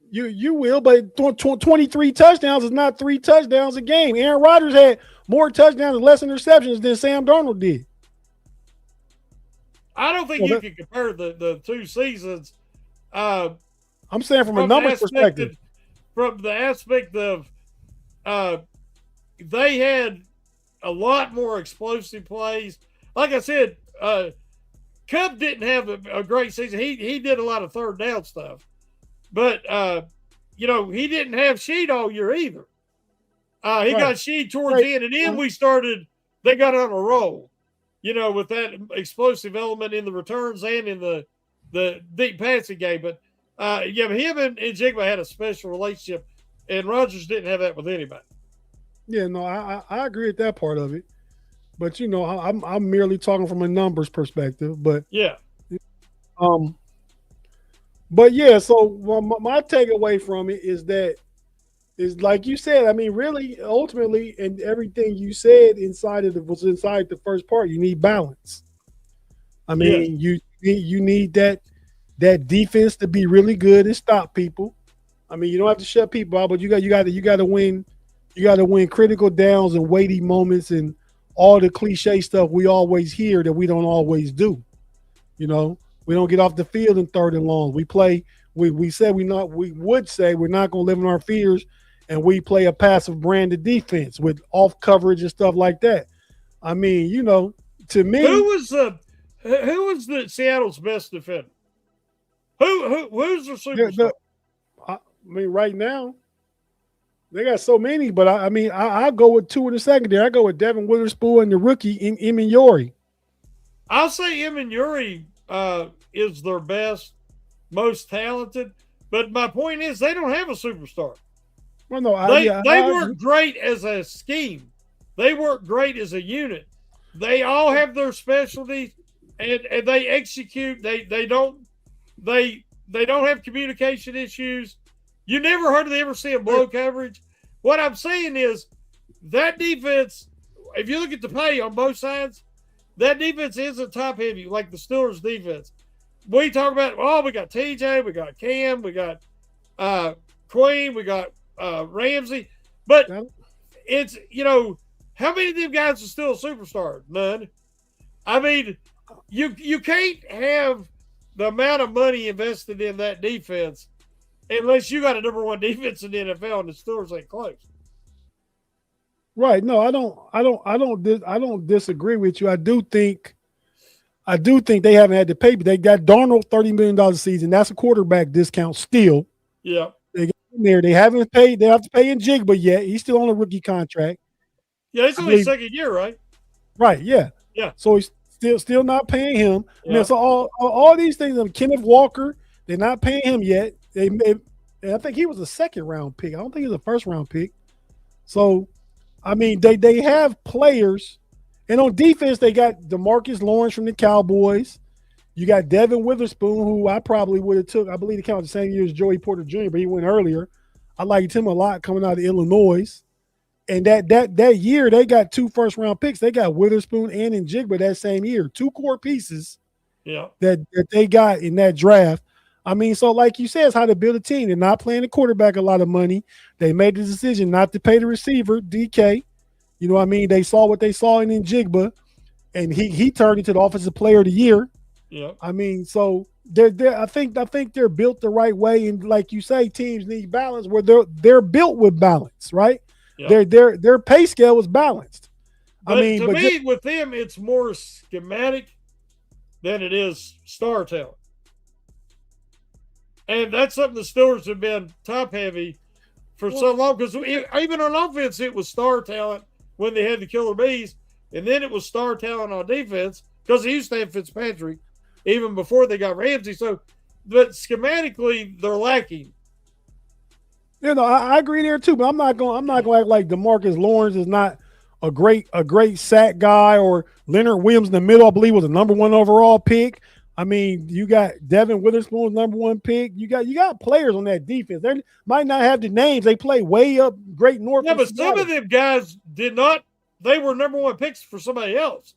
You will, but 23 touchdowns is not 3 touchdowns a game. Aaron Rodgers had more touchdowns and less interceptions than Sam Darnold did. I don't think you can compare the 2 seasons. I'm saying from a numbers perspective. From the aspect of they had a lot more explosive plays. Like I said, Cup didn't have a great season. He did a lot of third down stuff. But, he didn't have Sheed all year either. He got Sheed towards the end, and then they got on a roll, with that explosive element in the returns and in the deep passing game. But, him and Njigba had a special relationship, and Rodgers didn't have that with anybody. Yeah, no, I agree with that part of it. But, I'm merely talking from a numbers perspective. But, yeah. But yeah, so my takeaway from it is like you said. I mean, really, ultimately, and everything you said was inside the first part. You need balance. I mean, you need that defense to be really good and stop people. I mean, you don't have to shut people out, but you got to win. You got to win critical downs and weighty moments and all the cliche stuff we always hear that we don't always do. We don't get off the field in 3rd and long. We play. We would say we're not going to live in our fears, and we play a passive branded defense with off coverage and stuff like that. I mean, to me, who was the Seattle's best defender? Who's the superstar? I mean, right now they got so many, but I go with 2 in the secondary. I go with Devin Witherspoon and the rookie Imenyori. I'll say Imenyori is their best, most talented. But my point is they don't have a superstar. Well, no, they work great as a scheme. They work great as a unit. They all have their specialties, and they execute. They don't have communication issues. You never hardly ever see them blow coverage. What I'm saying is that defense, if you look at the pay on both sides, that defense isn't top heavy like the Steelers defense. We talk about, we got TJ, we got Cam, we got Queen, we got Ramsey. But it's, how many of them guys are still a superstar? None. I mean, you can't have the amount of money invested in that defense unless you got a number 1 defense in the NFL and the Steelers ain't close. Right. No, I don't disagree with you. I do think they haven't had to pay, but they got Darnold $30 million a season. That's a quarterback discount still. Yeah. They got in there. They haven't paid. They have to pay in Njigba yet. He's still on a rookie contract. Yeah, it's only his 2nd year, right? Right. Yeah. Yeah. So he's still not paying him. Yeah. I mean, so all these things. Kenneth Walker, they're not paying him yet. I think he was a 2nd round pick. I don't think he was a 1st round pick. So, I mean, they have players, and on defense they got DeMarcus Lawrence from the Cowboys. You got Devin Witherspoon, who I probably would have took. I believe he counted the same year as Joey Porter Jr., but he went earlier. I liked him a lot coming out of Illinois. And that year, they got 2 first-round picks. They got Witherspoon and Njigba that same year. 2 core pieces that they got in that draft. I mean, so like you said, it's how to build a team. They're not playing the quarterback a lot of money. They made the decision not to pay the receiver, DK. You know what I mean? They saw what they saw in Njigba, and he turned into the offensive player of the year. Yeah. I mean, so I think they're built the right way, and like you say, teams need balance where they're built with balance, right? Yeah. Their pay scale is balanced. But to me, with them, it's more schematic than it is star talent. And that's something the Steelers have been top heavy for so long, because even on offense, it was star talent when they had the killer bees, and then it was star talent on defense because they used to have Fitzpatrick even before they got Ramsey. So, but schematically, they're lacking. You know, I agree there too, but I'm not going to act like DeMarcus Lawrence is not a great sack guy, or Leonard Williams in the middle, I believe, was the #1 overall pick. I mean, you got Devin Witherspoon's #1 pick. You got players on that defense. They might not have the names. They play way up Great North. Yeah, but some of them guys did not. They were #1 picks for somebody else,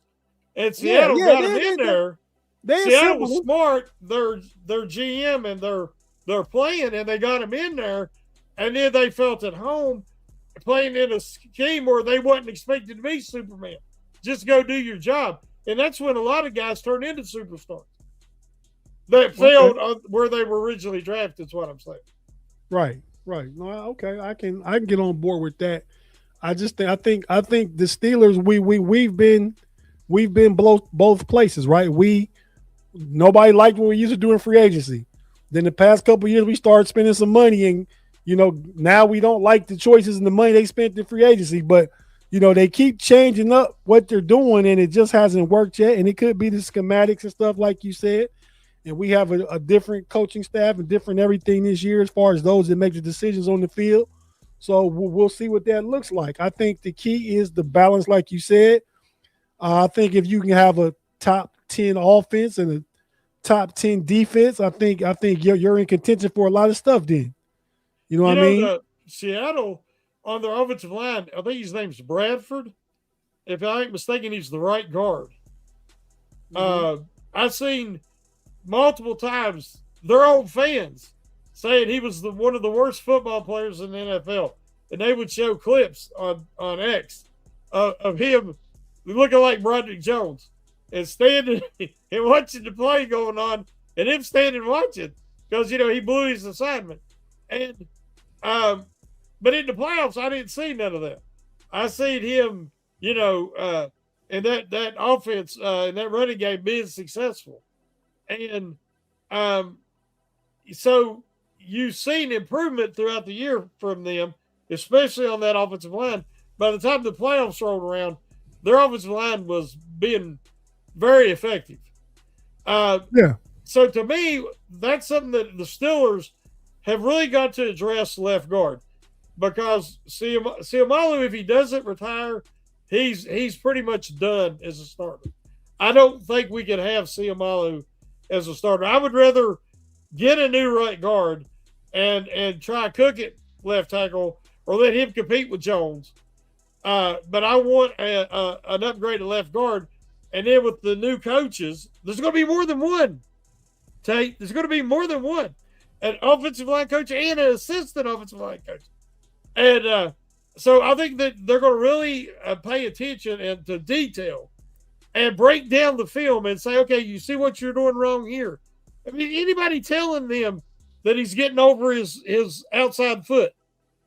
and Seattle got them in there. Seattle was smart. Their GM and their playing, and they got them in there. And then they felt at home playing in a scheme where they wasn't expected to be Superman. Just go do your job. And that's when a lot of guys turn into superstars. They failed where they were originally drafted, is what I'm saying. Right. No, okay. I can get on board with that. I just think I think the Steelers, we've been both places, right? Nobody liked what we used to do in free agency. Then the past couple of years we started spending some money, and now we don't like the choices and the money they spent in free agency, but they keep changing up what they're doing, and it just hasn't worked yet. And it could be the schematics and stuff, like you said. And we have a different coaching staff and different everything this year as far as those that make the decisions on the field. So we'll see what that looks like. I think the key is the balance, like you said. I think if you can have a top 10 offense and a top 10 defense, I think you're in contention for a lot of stuff then. You know what I mean? Seattle, on their offensive line, I think his name's Bradford. If I ain't mistaken, he's the right guard. Mm-hmm. I've seen multiple times their own fans saying he was one of the worst football players in the NFL. And they would show clips on X of him looking like Broderick Jones and standing and watching the play going on, and him standing watching because, he blew his assignment. And but in the playoffs, I didn't see none of that. I seen him, in that offense, in that running game being successful. And so you've seen improvement throughout the year from them, especially on that offensive line. By the time the playoffs rolled around, their offensive line was being very effective. So to me, that's something that the Steelers have really got to address left guard, because Seumalo, if he doesn't retire, he's pretty much done as a starter. I don't think we can have Seumalo as a starter. I would rather get a new right guard and try Cook at left tackle, or let him compete with Jones. But I want an upgraded left guard. And then with the new coaches, there's going to be more than one. Tate, there's going to be more than one. An offensive line coach and an assistant offensive line coach. And so I think that they're going to really pay attention and to detail and break down the film and say, okay, you see what you're doing wrong here. I mean, anybody telling them that he's getting over his outside foot,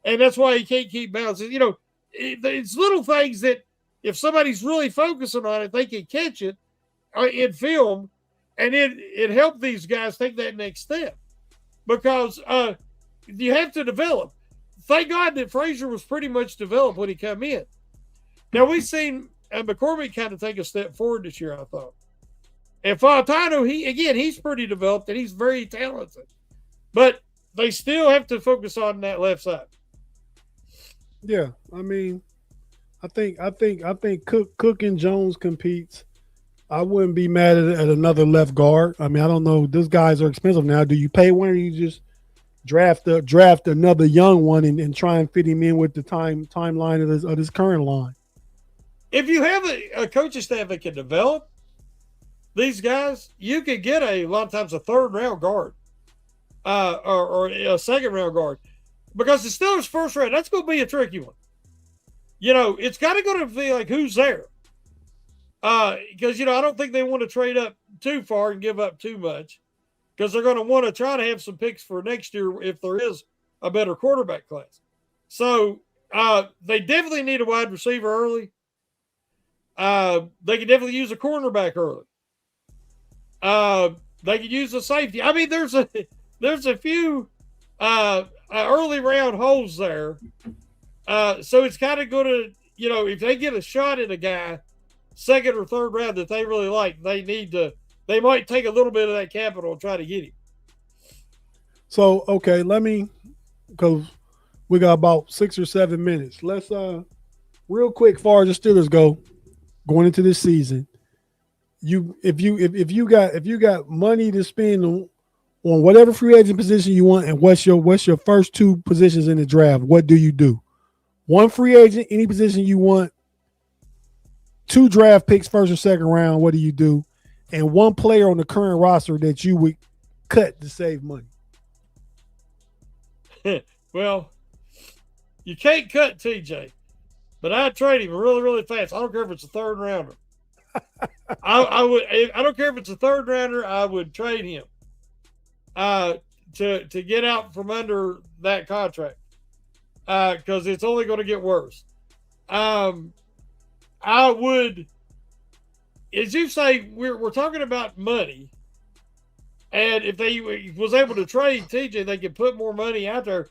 and that's why he can't keep bouncing. It's little things that if somebody's really focusing on it, they can catch it in film, and it helped these guys take that next step, because you have to develop. Thank God that Frazier was pretty much developed when he came in. Now, we've seen McCormick kind of take a step forward this year, I thought. And Fontano, he's pretty developed, and he's very talented. But they still have to focus on that left side. Yeah, I mean, I think Cook and Jones competes. I wouldn't be mad at another left guard. I mean, I don't know. Those guys are expensive now. Do you pay one, or you just draft another young one and try and fit him in with the timeline of this current line? If you have a coaching staff that can develop these guys, you could get a lot of times a third round guard, or a second round guard, because the Steelers' first round, that's going to be a tricky one. You know, it's kind of going to be like who's there, because you know I don't think they want to trade up too far and give up too much, because they're going to want to try to have some picks for next year if there is a better quarterback class. So they definitely need a wide receiver early. They can definitely use a cornerback early. They could use a safety. I mean, there's a few early round holes there. So it's kind of going to, you know, if they get a shot at a guy, second or third round that they really like, they might take a little bit of that capital and try to get him. So, okay, because we got about 6 or 7 minutes. Let's, real quick, far as the Steelers going into this season, if you got money to spend on whatever free agent position you want, and what's your first two positions in the draft, what do you do? One free agent, any position you want, 2 draft picks, first or second round, what do you do? And one player on the current roster that you would cut to save money. Well, you can't cut TJ, but I'd trade him really, really fast. I don't care if it's a third rounder. I don't care if it's a third rounder. I would trade him to get out from under that contract, because it's only going to get worse. I would, as you say, we're talking about money, and if they was able to trade TJ, they could put more money out there.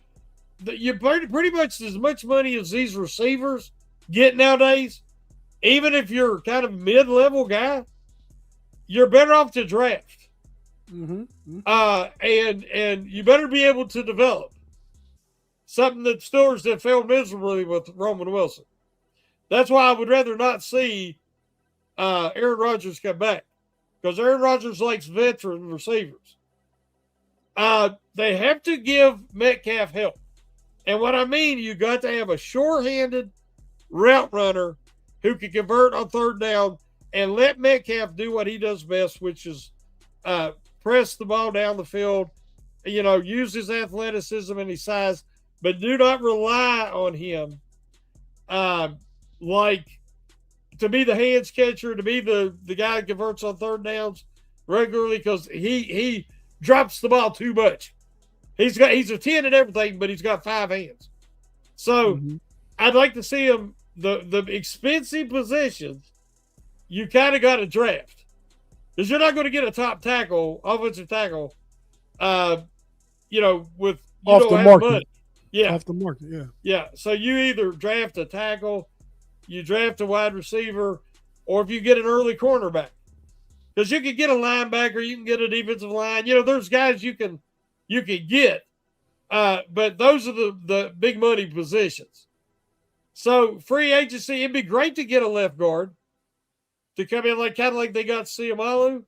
You pretty much as much money as these receivers get nowadays. Even if you're kind of mid-level guy, you're better off to draft. Mm-hmm. And you better be able to develop something that Steelers have failed miserably with Roman Wilson. That's why I would rather not see Aaron Rodgers come back, because Aaron Rodgers likes veteran receivers. They have to give Metcalf help. And what I mean, you got to have a sure-handed route runner who can convert on third down and let Metcalf do what he does best, which is press the ball down the field, you know, use his athleticism and his size, but do not rely on him like to be the hands catcher, to be the guy that converts on third downs regularly, because he drops the ball too much. He's a 10 at everything, but he's got 5 hands. So I'd like to see him, the expensive positions, you kind of got to draft, because you're not going to get a top tackle, offensive tackle, you know, with you off don't the have market. money. Yeah. Off the market, yeah. Yeah. So you either draft a tackle, you draft a wide receiver, or if you get an early cornerback. Because you can get a linebacker, you can get a defensive line. You know, there's guys you can get. But those are the big money positions. So free agency, it'd be great to get a left guard to come in kind of like they got Siamalu.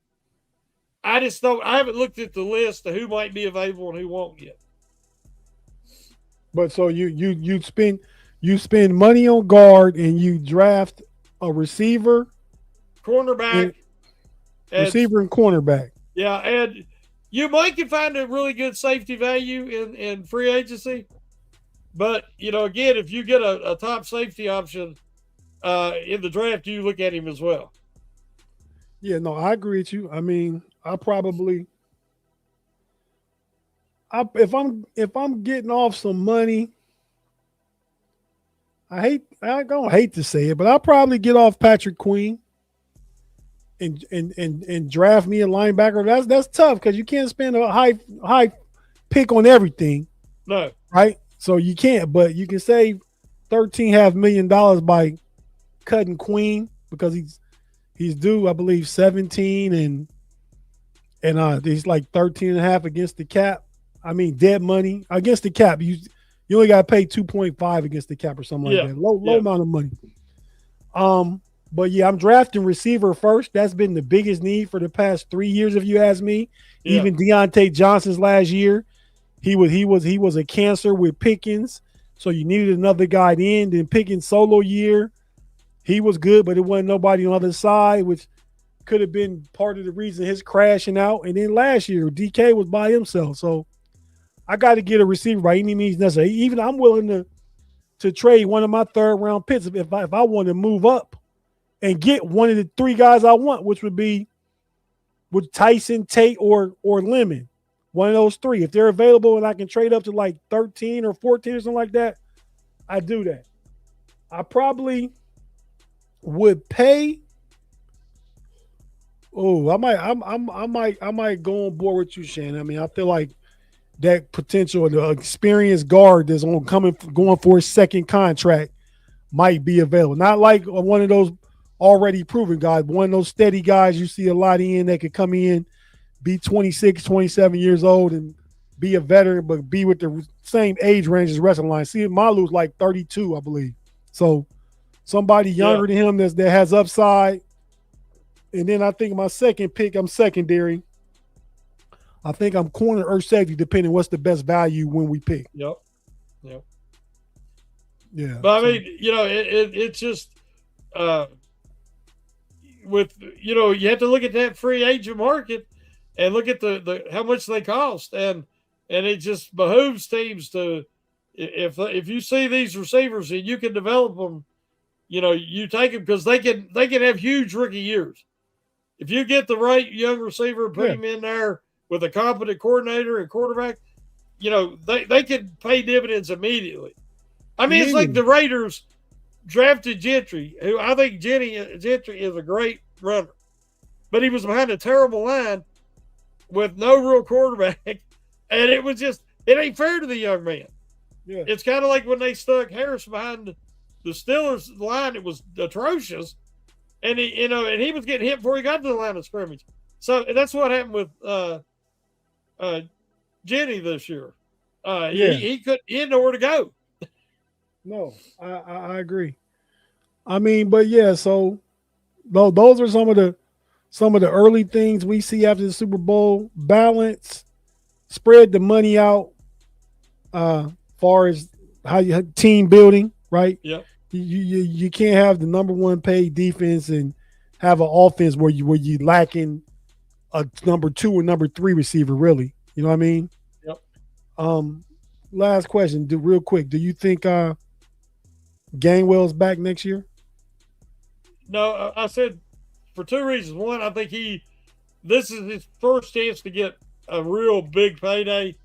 I haven't looked at the list of who might be available and who won't yet. But so you spend money on guard, and you draft a receiver, cornerback, receiver and cornerback. Yeah, and you might can find a really good safety value in free agency. But, you know, again, if you get a top safety option in the draft, you look at him as well. Yeah, no, I agree with you. I mean, if I'm getting off some money, I don't hate to say it, but I'll probably get off Patrick Queen and draft me a linebacker. That's tough, because you can't spend a high pick on everything. No. Right? So you can't, but you can save $13.5 million by cutting Queen, because he's due, I believe, 17 and he's like 13.5 against the cap. I mean, dead money against the cap. You only got to pay 2.5 against the cap or something like that. Low amount of money. But yeah, I'm drafting receiver first. That's been the biggest need for the past 3 years, if you ask me. Yeah. Even Deontay Johnson's last year, he was a cancer with Pickens. So you needed another guy in. Then Pickens solo year, he was good, but it wasn't nobody on the other side, which could have been part of the reason his crashing out. And then last year, DK was by himself. So I got to get a receiver by any means necessary. Even I'm willing to trade one of my third round picks if I want to move up and get one of the 3 guys I want, which would be with Tyson, Tate, or Lemon. One of those 3. If they're available and I can trade up to like 13 or 14 or something like that, I do that. I probably would pay. Oh, I might go on board with you, Shannon. I mean, I feel like that potential, the experienced guard that's going for his second contract might be available. Not like one of those already proven guys, but one of those steady guys you see a lot in that could come in, be 26, 27 years old and be a veteran, but be with the same age range as wrestling line. See, Malu's like 32, I believe. So somebody younger than him that has upside. And then I think my second pick, I'm secondary. I think I'm corner or safety, depending what's the best value when we pick. Yep. Yeah. But I mean, it's just with you have to look at that free agent market and look at the how much they cost, and it just behooves teams to if you see these receivers and you can develop them, you take them because they can have huge rookie years. If you get the right young receiver and put him in there with a competent coordinator and quarterback, they can pay dividends immediately. I mean, it's like the Raiders drafted Gentry, who I think Gentry is a great runner, but he was behind a terrible line with no real quarterback, and it ain't fair to the young man. Yeah. It's kind of like when they stuck Harris behind the Steelers line; it was atrocious, and he was getting hit before he got to the line of scrimmage. So that's what happened with Jenny this year. He had nowhere to go. No, I agree. I mean, but yeah, so those are some of the early things we see after the Super Bowl. Balance, spread the money out, far as how you team building, right? Yep. You can't have the number one paid defense and have an offense where you lacking a number 2 or number 3 receiver, really. You know what I mean? Yep. Last question, real quick. Do you think Gainwell's back next year? No, I said for 2 reasons. One, I think this is his first chance to get a real big payday.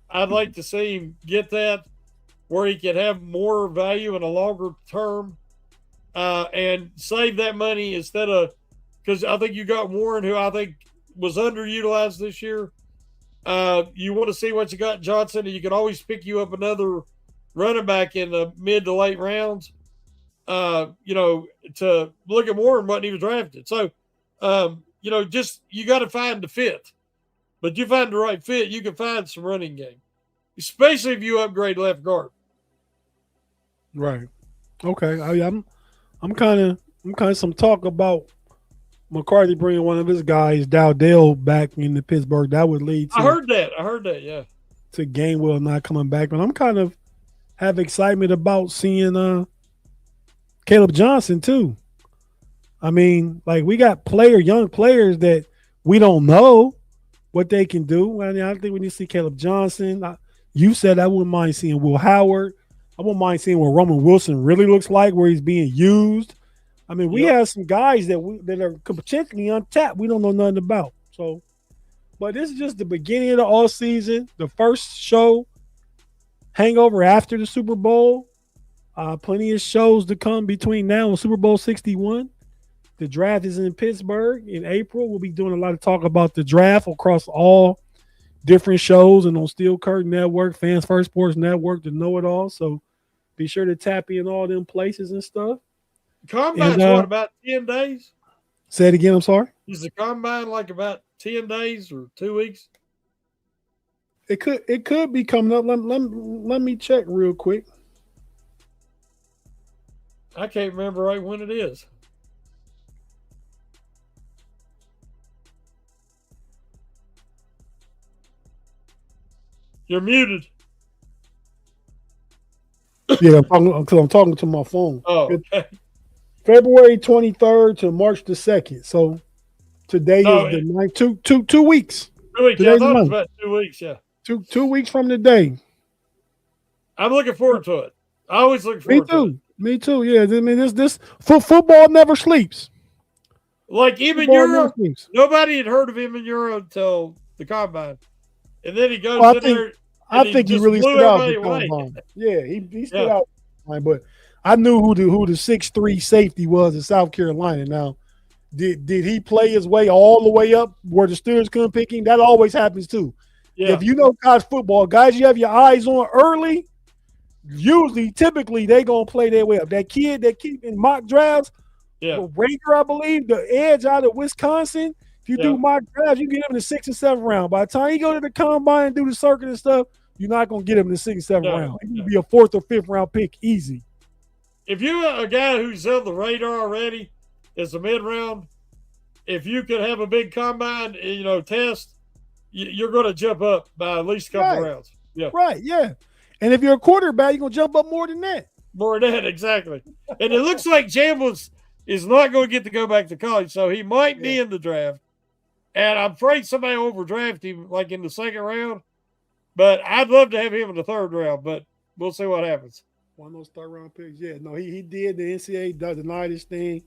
I'd like to see him get that where he can have more value in a longer term and save that money instead of – because I think you got Warren, who I think was underutilized this year. You want to see what you got Johnson, and you can always pick you up another running back in the mid to late rounds, to look at Warren wasn't even drafted. So, just you got to find the fit. But you find the right fit, you can find some running game, especially if you upgrade left guard. Right. Okay. I'm kind of some talk about McCarthy bringing one of his guys, Dowdell, back into Pittsburgh. That would lead to. I heard that. Yeah. To Gainwell not coming back, but I'm kind of have excitement about seeing Caleb Johnson too. I mean, like we got young players that we don't know what they can do. I mean, I think we need to see Caleb Johnson. You said I wouldn't mind seeing Will Howard. I wouldn't mind seeing what Roman Wilson really looks like, where he's being used. I mean, we have some guys that are potentially untapped. We don't know nothing about. So, but this is just the beginning of the all season, the first show, Hangover after the Super Bowl. Plenty of shows to come between now and Super Bowl 61. The draft is in Pittsburgh in April. We'll be doing a lot of talk about the draft across all different shows and on Steel Curtain Network, Fans First Sports Network, the KnoItAllz. So be sure to tap in all them places and stuff. Combine's what, about 10 days? Say it again, I'm sorry. Is the combine like about 10 days or 2 weeks? It could be coming up. Let me check real quick. I can't remember right when it is. You're muted. Yeah, I'm talking to my phone. Oh, okay. February 23rd to March the 2nd. So today is the 9th. 2 weeks. 2 weeks. Yeah, I thought it was about 2 weeks. Yeah. 2 weeks from today. I'm looking forward to it. I always look forward to it. Me too. Yeah. I mean, this football never sleeps. Like Emmanuel, nobody had heard of Emmanuel until the combine, and then he goes in there. I think he really stood out the combine. Yeah, he stood out. But I knew who the 6'3" safety was in South Carolina. Now, did he play his way all the way up where the Steelers couldn't pick him? That always happens too. Yeah. If you know college football, guys, you have your eyes on early. Typically, they gonna play their way up. That kid that keep in mock drafts. Yeah, Rager, I believe, the edge out of Wisconsin. If you do mock drafts, you get him in the 6th and 7th round. By the time you go to the combine and do the circuit and stuff, you're not gonna get him in the 6th and 7th round. He'll be a 4th or 5th round pick easy. If you're a guy who's on the radar already, as a mid round, if you could have a big combine, test, you're going to jump up by at least a couple rounds. Yeah, right. Yeah, and if you're a quarterback, you're gonna jump up more than that. More than that, exactly. And it looks like Jamblin is not going to get to go back to college, so he might be in the draft. And I'm afraid somebody overdraft him like in the 2nd round. But I'd love to have him in the 3rd round, but we'll see what happens. One of those 3rd-round picks. Yeah, no, he did. The NCAA denied his thing.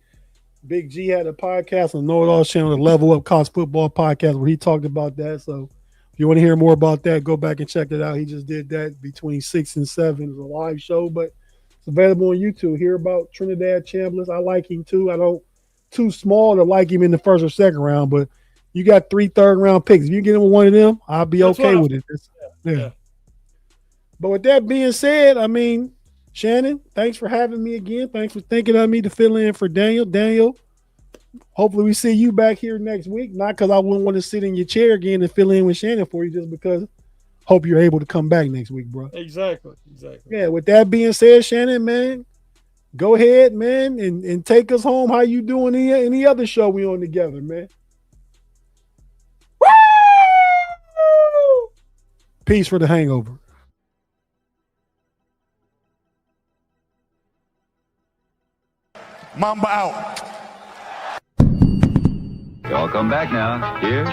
Big G had a podcast on KnoItAllz channel, the Level Up College Football podcast, where he talked about that. So if you want to hear more about that, go back and check it out. He just did that between 6 and 7. It was a live show, but it's available on YouTube. Hear about Trinidad Chambliss. I like him too. I don't too small to like him in the 1st or 2nd round, but you got 3 3rd-round picks. If you get him with one of them, I'll be okay with it. Yeah. But with that being said, I mean, Shannon, thanks for having me again. Thanks for thinking of me to fill in for Daniel. Daniel, hopefully we see you back here next week. Not because I wouldn't want to sit in your chair again and fill in with Shannon for you, just because hope you're able to come back next week, bro. Exactly. Yeah, with that being said, Shannon, man, go ahead, man, and take us home. How you doing any other show we on together, man? Woo! Peace for the hangover. Mamba out. Y'all come back now. Here